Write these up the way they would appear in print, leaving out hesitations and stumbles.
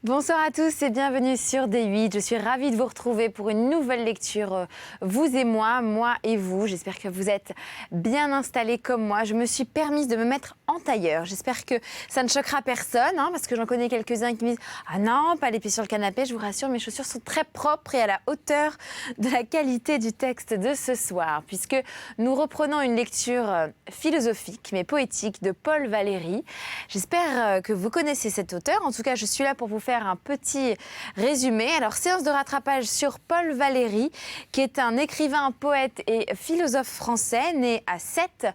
Bonsoir à tous et bienvenue sur D8. Je suis ravie de vous retrouver pour une nouvelle lecture, vous et moi et vous. J'espère que vous êtes bien installés comme moi. Je me suis permise de me mettre en tailleur. J'espère que ça ne choquera personne, parce que j'en connais quelques-uns qui me disent « Ah non, pas les pieds sur le canapé ». Je vous rassure, mes chaussures sont très propres et à la hauteur de la qualité du texte de ce soir, puisque nous reprenons une lecture philosophique mais poétique de Paul Valéry. J'espère que vous connaissez cet auteur. En tout cas, je suis là pour vous faire un petit résumé. Alors, séance de rattrapage sur Paul Valéry, qui est un écrivain, poète et philosophe français, né à Sète,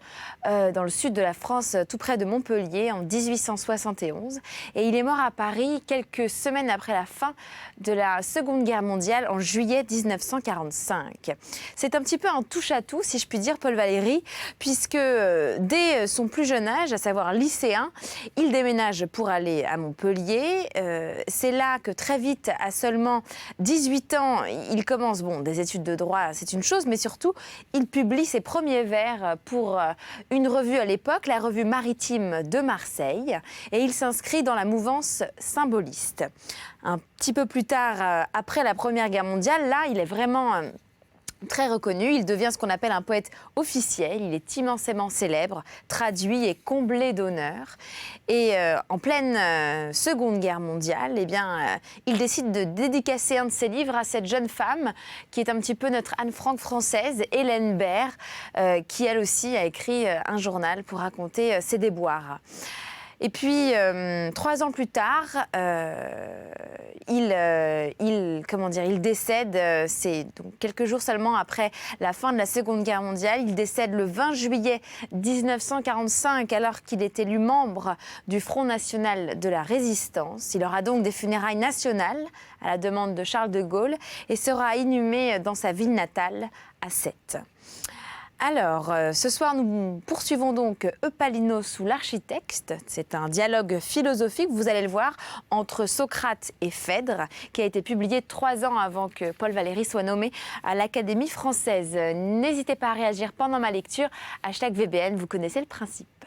dans le sud de la France, tout près de Montpellier, en 1871. Et il est mort à Paris quelques semaines après la fin de la Seconde Guerre mondiale, en juillet 1945. C'est un petit peu un touche-à-tout, si je puis dire, Paul Valéry, puisque dès son plus jeune âge, à savoir lycéen, il déménage pour aller à Montpellier. C'est là que très vite, à seulement 18 ans, il commence des études de droit, c'est une chose, mais surtout, il publie ses premiers vers pour une revue à l'époque, la revue maritime de Marseille, et il s'inscrit dans la mouvance symboliste. Un petit peu plus tard, après la Première Guerre mondiale, là, il est vraiment très reconnu. Il devient ce qu'on appelle un poète officiel. Il est immensément célèbre, traduit et comblé d'honneurs. Et en pleine Seconde Guerre mondiale, il décide de dédicacer un de ses livres à cette jeune femme qui est un petit peu notre Anne Frank française, Hélène Baird, qui elle aussi a écrit un journal pour raconter ses déboires. Et puis, 3 ans plus tard, il décède, c'est donc quelques jours seulement après la fin de la Seconde Guerre mondiale. Il décède le 20 juillet 1945, alors qu'il est élu membre du Front national de la Résistance. Il aura donc des funérailles nationales à la demande de Charles de Gaulle et sera inhumé dans sa ville natale, à Sète. Alors, ce soir, nous poursuivons donc Eupalinos ou l'architecte. C'est un dialogue philosophique, vous allez le voir, entre Socrate et Phèdre, qui a été publié 3 ans avant que Paul Valéry soit nommé à l'Académie française. N'hésitez pas à réagir pendant ma lecture. #VBN, vous connaissez le principe.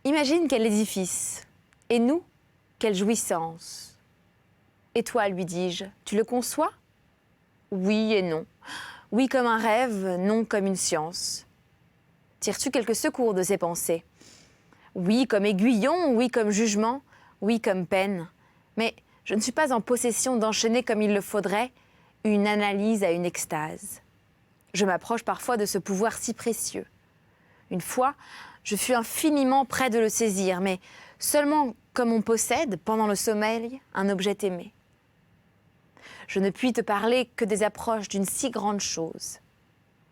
Imagine quel édifice. Et nous, quelle jouissance. Et toi, lui dis-je, tu le conçois ? Oui et non. Oui comme un rêve, non comme une science. Tires-tu quelques secours de ces pensées? Oui comme aiguillon, oui comme jugement, oui comme peine. Mais je ne suis pas en possession d'enchaîner comme il le faudrait une analyse à une extase. Je m'approche parfois de ce pouvoir si précieux. Une fois, je fus infiniment près de le saisir, mais seulement comme on possède, pendant le sommeil, un objet aimé. Je ne puis te parler que des approches d'une si grande chose.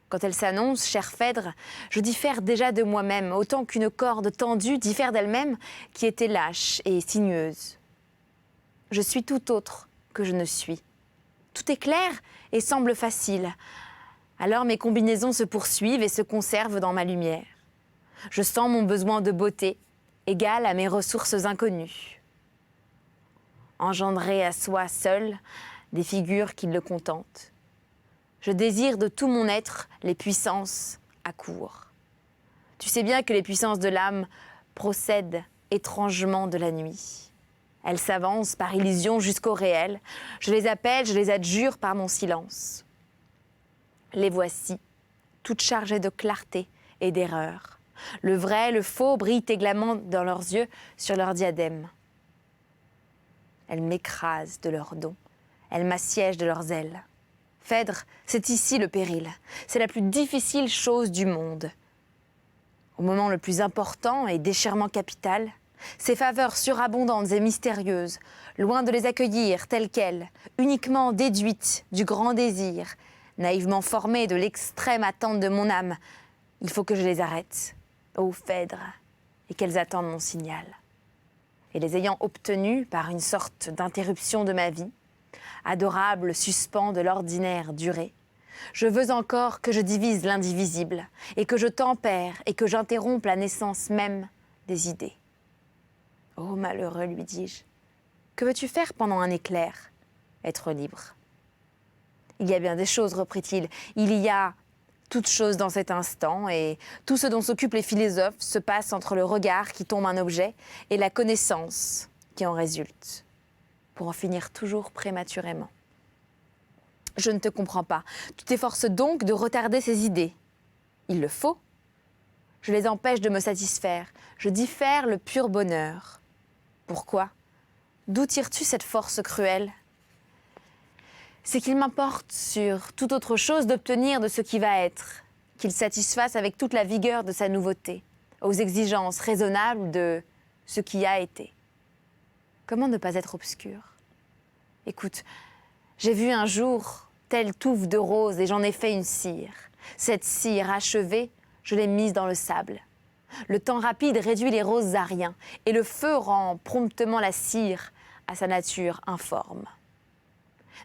Quand elle s'annonce, cher Phèdre, je diffère déjà de moi-même, autant qu'une corde tendue diffère d'elle-même qui était lâche et sinueuse. Je suis tout autre que je ne suis. Tout est clair et semble facile. Alors mes combinaisons se poursuivent et se conservent dans ma lumière. Je sens mon besoin de beauté, égal à mes ressources inconnues. Engendrer à soi seul des figures qui le contentent. Je désire de tout mon être les puissances à court. Tu sais bien que les puissances de l'âme procèdent étrangement de la nuit. Elles s'avancent par illusion jusqu'au réel. Je les appelle, je les adjure par mon silence. Les voici, toutes chargées de clarté et d'erreur. Le vrai, le faux brillent également dans leurs yeux sur leur diadème. Elles m'écrasent de leurs dons. Elles m'assiègent de leurs ailes. Phèdre, c'est ici le péril. C'est la plus difficile chose du monde. Au moment le plus important et déchirement capital, ces faveurs surabondantes et mystérieuses, loin de les accueillir telles quelles, uniquement déduites du grand désir, naïvement formées de l'extrême attente de mon âme, il faut que je les arrête, ô Phèdre, et qu'elles attendent mon signal. Et les ayant obtenues par une sorte d'interruption de ma vie, adorable suspens de l'ordinaire durée, je veux encore que je divise l'indivisible, et que je tempère et que j'interrompe la naissance même des idées. Ô malheureux, lui dis-je, que veux-tu faire pendant un éclair? Être libre. Il y a bien des choses, reprit-il. Il y a Toute chose dans cet instant et tout ce dont s'occupent les philosophes se passe entre le regard qui tombe un objet et la connaissance qui en résulte, pour en finir toujours prématurément. Je ne te comprends pas. Tu t'efforces donc de retarder ces idées. Il le faut. Je les empêche de me satisfaire. Je diffère le pur bonheur. Pourquoi ? D'où tires-tu cette force cruelle ? C'est qu'il m'importe sur toute autre chose d'obtenir de ce qui va être, qu'il satisfasse avec toute la vigueur de sa nouveauté, aux exigences raisonnables de ce qui a été. Comment ne pas être obscur ? Écoute, j'ai vu un jour telle touffe de roses et j'en ai fait une cire. Cette cire achevée, je l'ai mise dans le sable. Le temps rapide réduit les roses à rien et le feu rend promptement la cire à sa nature informe.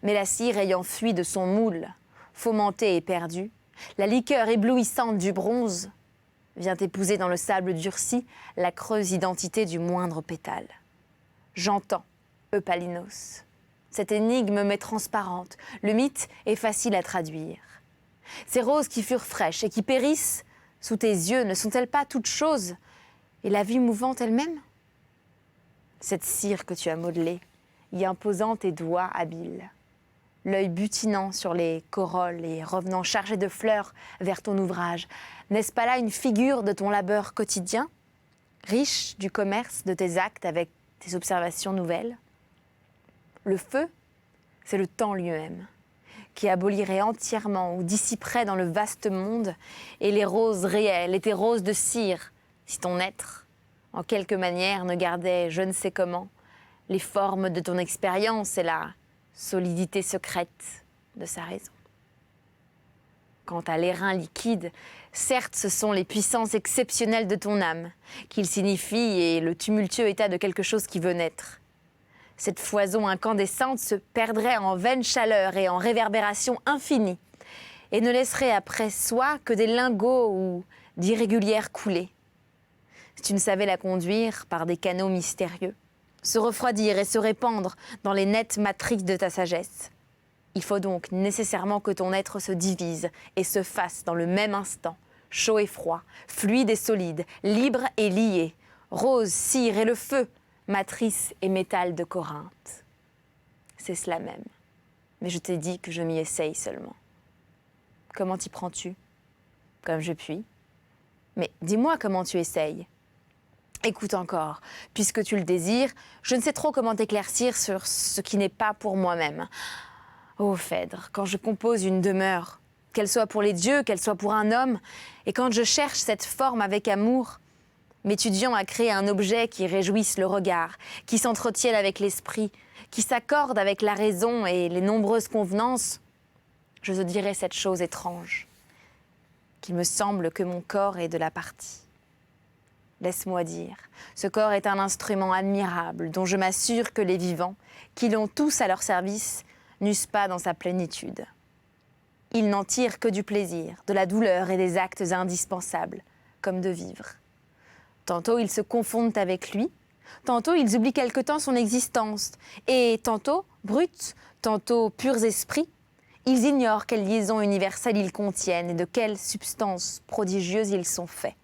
Mais la cire ayant fui de son moule, fomentée et perdue, la liqueur éblouissante du bronze vient épouser dans le sable durci la creuse identité du moindre pétale. J'entends, Eupalinos. Cette énigme m'est transparente, le mythe est facile à traduire. Ces roses qui furent fraîches et qui périssent sous tes yeux ne sont-elles pas toutes choses et la vie mouvante elle-même ? Cette cire que tu as modelée, y imposant tes doigts habiles, l'œil butinant sur les corolles et revenant chargé de fleurs vers ton ouvrage, n'est-ce pas là une figure de ton labeur quotidien, riche du commerce de tes actes avec tes observations nouvelles ? Le feu, c'est le temps lui-même, qui abolirait entièrement ou dissiperait dans le vaste monde, et les roses réelles et tes roses de cire, si ton être, en quelque manière, ne gardait je ne sais comment les formes de ton expérience et la solidité secrète de sa raison. Quant à l'airain liquide, certes ce sont les puissances exceptionnelles de ton âme, qu'ils signifient et le tumultueux état de quelque chose qui veut naître. Cette foison incandescente se perdrait en vaine chaleur et en réverbération infinie, et ne laisserait après soi que des lingots ou d'irrégulières coulées. Si tu ne savais la conduire par des canaux mystérieux, se refroidir et se répandre dans les nettes matrix de ta sagesse. Il faut donc nécessairement que ton être se divise et se fasse dans le même instant, chaud et froid, fluide et solide, libre et lié, rose, cire et le feu, matrice et métal de Corinthe. C'est cela même, mais je t'ai dit que je m'y essaye seulement. Comment t'y prends-tu ? Comme je puis. Mais dis-moi comment tu essayes. Écoute encore, puisque tu le désires, je ne sais trop comment t'éclaircir sur ce qui n'est pas pour moi-même. Ô Phèdre, quand je compose une demeure, qu'elle soit pour les dieux, qu'elle soit pour un homme, et quand je cherche cette forme avec amour, m'étudiant à créer un objet qui réjouisse le regard, qui s'entretienne avec l'esprit, qui s'accorde avec la raison et les nombreuses convenances, je te dirai cette chose étrange, qu'il me semble que mon corps est de la partie. Laisse-moi dire, ce corps est un instrument admirable dont je m'assure que les vivants, qui l'ont tous à leur service, n'usent pas dans sa plénitude. Ils n'en tirent que du plaisir, de la douleur et des actes indispensables, comme de vivre. Tantôt ils se confondent avec lui, tantôt ils oublient quelque temps son existence, et tantôt, bruts, tantôt purs esprits, ils ignorent quelle liaison universelle ils contiennent et de quelle substance prodigieuse ils sont faits.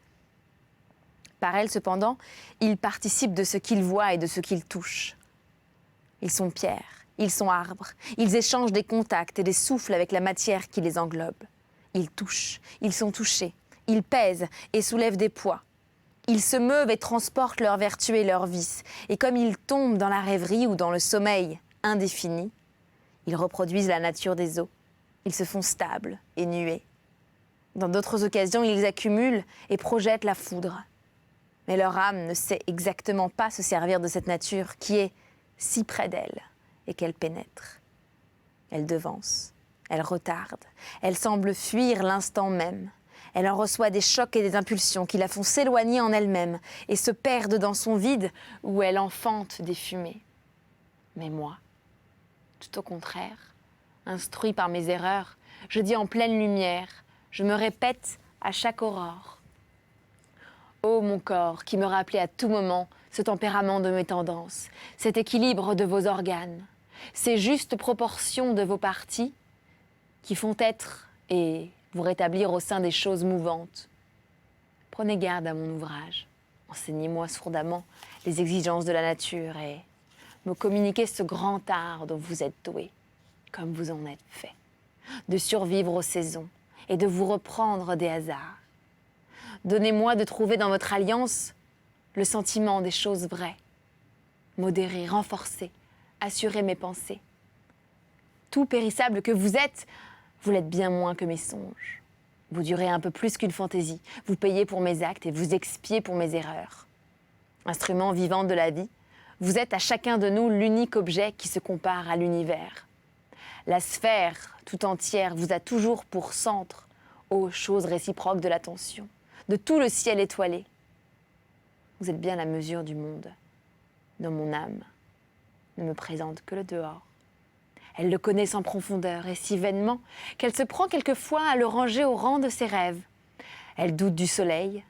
Par elle, cependant, ils participent de ce qu'ils voient et de ce qu'ils touchent. Ils sont pierres, ils sont arbres, ils échangent des contacts et des souffles avec la matière qui les englobe. Ils touchent, ils sont touchés, ils pèsent et soulèvent des poids. Ils se meuvent et transportent leurs vertus et leurs vices, et comme ils tombent dans la rêverie ou dans le sommeil indéfini, ils reproduisent la nature des eaux, ils se font stables et nués. Dans d'autres occasions, ils accumulent et projettent la foudre. Mais leur âme ne sait exactement pas se servir de cette nature qui est si près d'elle et qu'elle pénètre. Elle devance, elle retarde, elle semble fuir l'instant même. Elle en reçoit des chocs et des impulsions qui la font s'éloigner en elle-même et se perdent dans son vide où elle enfante des fumées. Mais moi, tout au contraire, instruit par mes erreurs, je dis en pleine lumière, je me répète à chaque aurore. Ô mon corps, qui me rappelait à tout moment ce tempérament de mes tendances, cet équilibre de vos organes, ces justes proportions de vos parties qui font être et vous rétablir au sein des choses mouvantes. Prenez garde à mon ouvrage. Enseignez-moi sourdement les exigences de la nature et me communiquez ce grand art dont vous êtes doué, comme vous en êtes fait, de survivre aux saisons et de vous reprendre des hasards. Donnez-moi de trouver dans votre alliance le sentiment des choses vraies, modérer, renforcer, assurer mes pensées. Tout périssable que vous l'êtes bien moins que mes songes. Vous durez un peu plus qu'une fantaisie, vous payez pour mes actes et vous expiez pour mes erreurs. Instrument vivant de la vie, vous êtes à chacun de nous l'unique objet qui se compare à l'univers. La sphère tout entière vous a toujours pour centre, ô chose réciproque de l'attention, de tout le ciel étoilé. Vous êtes bien la mesure du monde, dont mon âme ne me présente que le dehors. Elle le connaît sans profondeur et si vainement qu'elle se prend quelquefois à le ranger au rang de ses rêves. Elle doute du soleil.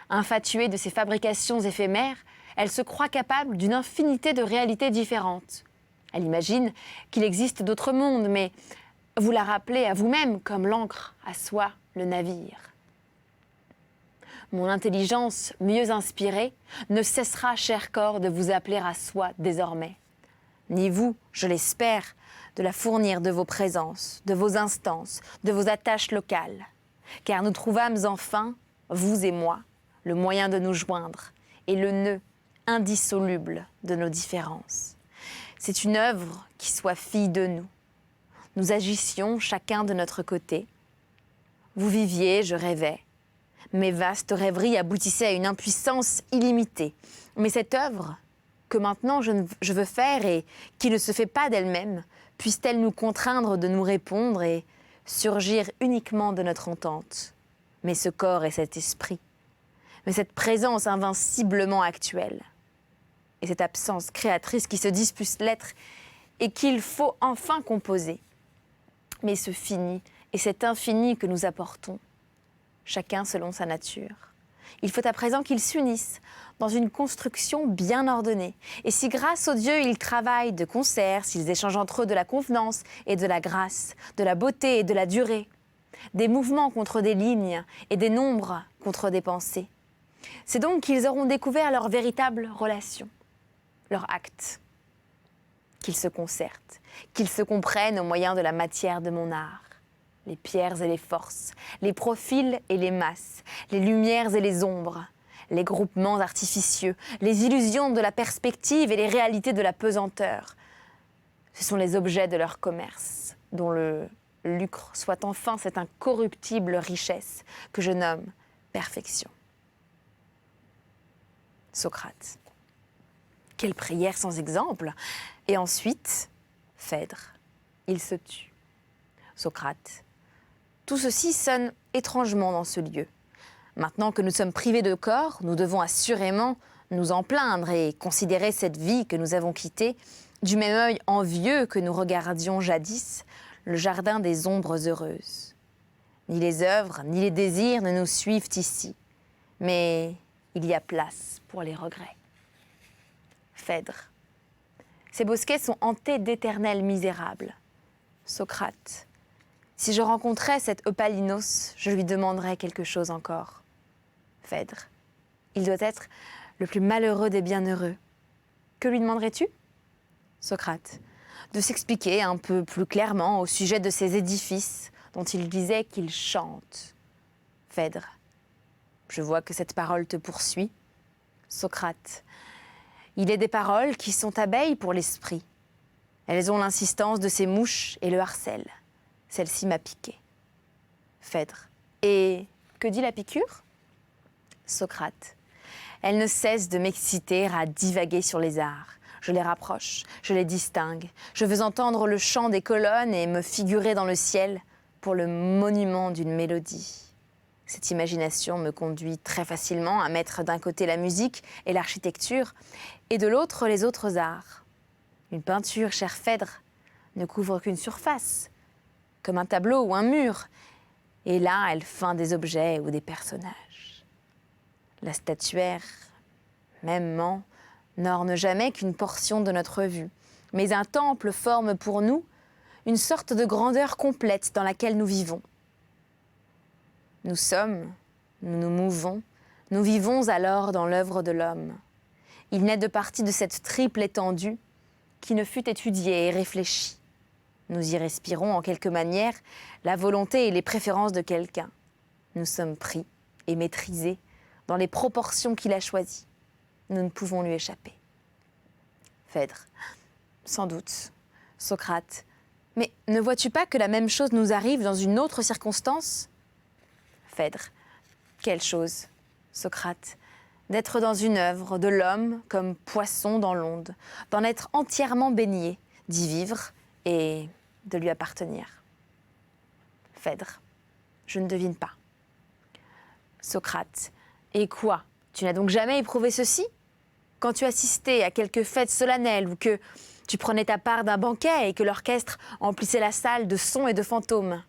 Infatuée de ses fabrications éphémères, elle se croit capable d'une infinité de réalités différentes. Elle imagine qu'il existe d'autres mondes, mais vous la rappelez à vous-même comme l'ancre assoit le navire. Mon intelligence mieux inspirée ne cessera, cher corps, de vous appeler à soi désormais. Ni vous, je l'espère, de la fournir de vos présences, de vos instances, de vos attaches locales. Car nous trouvâmes enfin, vous et moi, le moyen de nous joindre et le nœud indissoluble de nos différences. C'est une œuvre qui soit fille de nous. Nous agissions chacun de notre côté. Vous viviez, je rêvais. Mes vastes rêveries aboutissaient à une impuissance illimitée. Mais cette œuvre que maintenant je veux faire et qui ne se fait pas d'elle-même, puisse-t-elle nous contraindre de nous répondre et surgir uniquement de notre entente. Mais ce corps et cet esprit, mais cette présence invinciblement actuelle, et cette absence créatrice qui se dispute l'être et qu'il faut enfin composer. Mais ce fini et cet infini que nous apportons, chacun selon sa nature. Il faut à présent qu'ils s'unissent dans une construction bien ordonnée. Et si grâce aux dieux ils travaillent de concert, s'ils échangent entre eux de la convenance et de la grâce, de la beauté et de la durée, des mouvements contre des lignes et des nombres contre des pensées, c'est donc qu'ils auront découvert leur véritable relation, leur acte, qu'ils se concertent, qu'ils se comprennent au moyen de la matière de mon art. Les pierres et les forces, les profils et les masses, les lumières et les ombres, les groupements artificieux, les illusions de la perspective et les réalités de la pesanteur. Ce sont les objets de leur commerce, dont le lucre soit enfin cette incorruptible richesse que je nomme perfection. Socrate. Quelle prière sans exemple! Et ensuite, Phèdre. Il se tut. Socrate. Tout ceci sonne étrangement dans ce lieu. Maintenant que nous sommes privés de corps, nous devons assurément nous en plaindre et considérer cette vie que nous avons quittée du même œil envieux que nous regardions jadis le jardin des ombres heureuses. Ni les œuvres, ni les désirs ne nous suivent ici, mais il y a place pour les regrets. Phèdre. Ces bosquets sont hantés d'éternels misérables. Socrate. Si je rencontrais cet Eupalinos, je lui demanderais quelque chose encore. Phèdre. Il doit être le plus malheureux des bienheureux. Que lui demanderais-tu? Socrate. De s'expliquer un peu plus clairement au sujet de ces édifices dont il disait qu'ils chantent. Phèdre. Je vois que cette parole te poursuit. Socrate. Il est des paroles qui sont abeilles pour l'esprit. Elles ont l'insistance de ces mouches et le harcèlent. Celle-ci m'a piqué. Phèdre. Et que dit la piqûre? Socrate. Elle ne cesse de m'exciter à divaguer sur les arts. Je les rapproche, je les distingue. Je veux entendre le chant des colonnes et me figurer dans le ciel pour le monument d'une mélodie. Cette imagination me conduit très facilement à mettre d'un côté la musique et l'architecture et de l'autre les autres arts. Une peinture, chère Phèdre, ne couvre qu'une surface, comme un tableau ou un mur, et là elle feint des objets ou des personnages. La statuaire, mêmement, n'orne jamais qu'une portion de notre vue, mais un temple forme pour nous une sorte de grandeur complète dans laquelle nous vivons. Nous sommes, nous nous mouvons, nous vivons alors dans l'œuvre de l'homme. Il naît de partie de cette triple étendue qui ne fut étudiée et réfléchie. Nous y respirons en quelque manière la volonté et les préférences de quelqu'un. Nous sommes pris et maîtrisés dans les proportions qu'il a choisies. Nous ne pouvons lui échapper. Phèdre, sans doute. Socrate, mais ne vois-tu pas que la même chose nous arrive dans une autre circonstance? Phèdre, quelle chose? Socrate, d'être dans une œuvre de l'homme comme poisson dans l'onde, d'en être entièrement baigné, d'y vivre et de lui appartenir. Phèdre, je ne devine pas. Socrate, et quoi? Tu n'as donc jamais éprouvé ceci? Quand tu assistais à quelque fête solennelle ou que tu prenais ta part d'un banquet et que l'orchestre emplissait la salle de sons et de fantômes,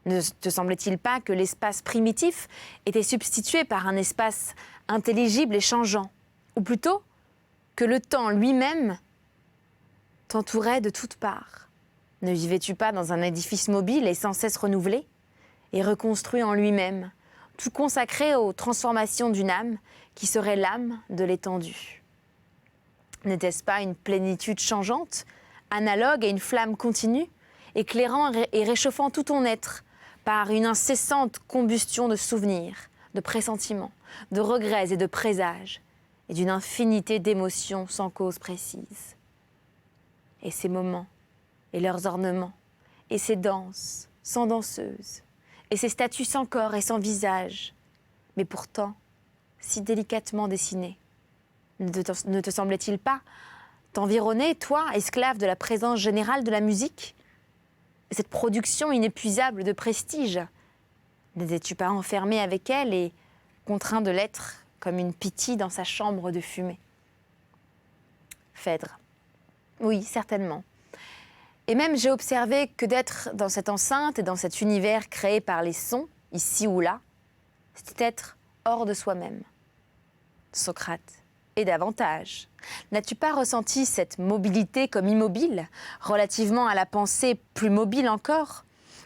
ne te semblait-il pas que l'espace primitif était substitué par un espace intelligible et changeant, ou plutôt que le temps lui-même t'entourait de toutes parts? Ne vivais-tu pas dans un édifice mobile et sans cesse renouvelé, et reconstruit en lui-même, tout consacré aux transformations d'une âme qui serait l'âme de l'étendue? N'était-ce pas une plénitude changeante, analogue à une flamme continue, éclairant et réchauffant tout ton être par une incessante combustion de souvenirs, de pressentiments, de regrets et de présages, et d'une infinité d'émotions sans cause précise? Et ces moments, et leurs ornements, et ces danses sans danseuse, et ces statues sans corps et sans visage, mais pourtant si délicatement dessinées, ne te semblait-il pas t'environner, toi, esclave de la présence générale de la musique? Cette production inépuisable de prestige, n'étais-tu pas enfermé avec elle et contraint de l'être comme une pythie dans sa chambre de fumée? Phèdre, oui, certainement. Et même j'ai observé que d'être dans cette enceinte et dans cet univers créé par les sons, ici ou là, c'était être hors de soi-même. Socrate, et davantage. N'as-tu pas ressenti cette mobilité comme immobile, relativement à la pensée plus mobile encore?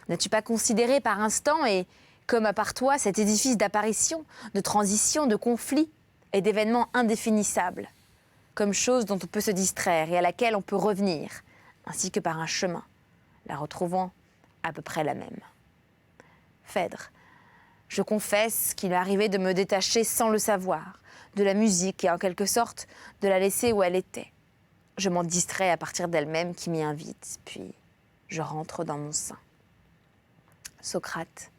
N'as-tu pas considéré par instant, et comme à part toi, cet édifice d'apparition, de transition, de conflit et d'événements indéfinissables, comme chose dont on peut se distraire et à laquelle on peut revenir, ainsi que par un chemin, la retrouvant à peu près la même? Phèdre, je confesse qu'il m'est arrivé de me détacher sans le savoir de la musique et en quelque sorte de la laisser où elle était. Je m'en distrais à partir d'elle-même qui m'y invite, puis je rentre dans mon sein. Socrate,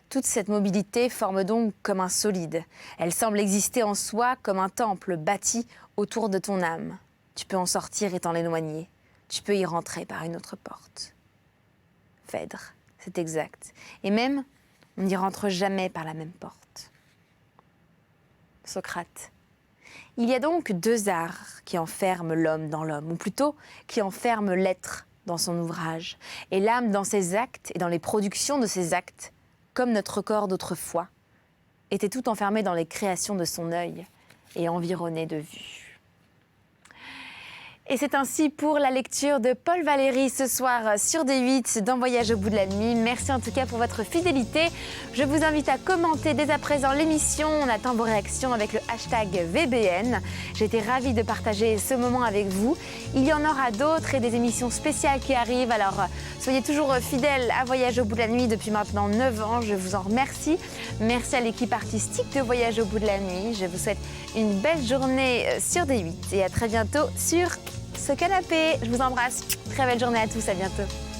toute cette mobilité forme donc comme un solide. Elle semble exister en soi comme un temple bâti autour de ton âme. Tu peux en sortir et t'en éloigner. Tu peux y rentrer par une autre porte. Phèdre, c'est exact. Et même, on n'y rentre jamais par la même porte. Socrate, il y a donc deux arts qui enferment l'homme dans l'homme, ou plutôt qui enferment l'être dans son ouvrage, et l'âme dans ses actes et dans les productions de ses actes, comme notre corps d'autrefois, était tout enfermé dans les créations de son œil et environné de vues. Et c'est ainsi pour la lecture de Paul Valéry ce soir sur D8 dans Voyage au bout de la nuit. Merci en tout cas pour votre fidélité. Je vous invite à commenter dès à présent l'émission. On attend vos réactions avec le hashtag VBN. J'ai été ravie de partager ce moment avec vous. Il y en aura d'autres et des émissions spéciales qui arrivent. Alors soyez toujours fidèles à Voyage au bout de la nuit depuis maintenant 9 ans. Je vous en remercie. Merci à l'équipe artistique de Voyage au bout de la nuit. Je vous souhaite une belle journée sur D8 et à très bientôt sur ce canapé. Je vous embrasse. Très belle journée à tous. À bientôt.